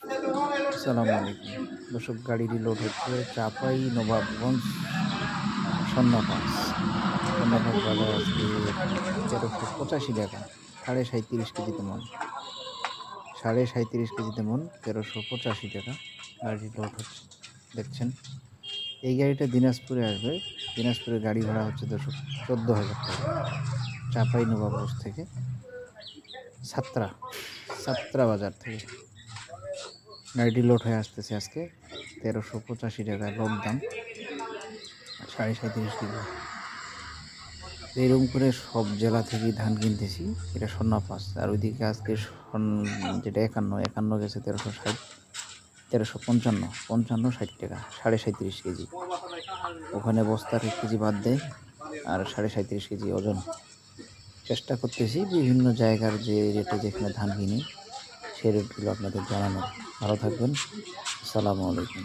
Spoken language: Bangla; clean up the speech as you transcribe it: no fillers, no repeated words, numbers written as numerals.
আসসালামু আলাইকুম। দর্শক, গাড়িটি লোড হচ্ছে চাঁপাই নবাবগঞ্জ সন্নাপাস। সন্নাপাস বাজার আজকে ১৩৮৫ টাকা, ৩৭.৫ কেজিতে মন। ৩৭.৫ কেজিতে মন, ১৩৮৫ টাকা গাড়িটি লোড হচ্ছে। দেখছেন, এই গাড়িটা দিনাজপুরে আসবে। দিনাজপুরের গাড়ি ভাড়া হচ্ছে দর্শক ১৪,০০০ টাকা। চাঁপাই নবাবগঞ্জ থেকে সাতরা বাজার থেকে গাড়িটি লোড হয়ে আসতেছে আজকে ১৩৮৫ টাকা লোড দাম, ৩৭.৫ কেজি। এরকম করে সব জেলা থেকেই ধান কিনতেছি। এটা স্বর্ণপাস। আর ওইদিকে আজকে যেটা একান্ন গেছে ১৩৬০, ১৩৫৫, ৫৫, ৬০ টাকা, ৩৭.৫ কেজি। ওখানে বস্তার ১ কেজি বাদ দেয় আর ৩৭.৫ কেজি ওজন। চেষ্টা করতেছি বিভিন্ন জায়গার যে রেটে যেখানে ধান কিনি সেই রেটগুলো আপনাদের জানানোর। ভালো থাকবেন। আসসালামু আলাইকুম।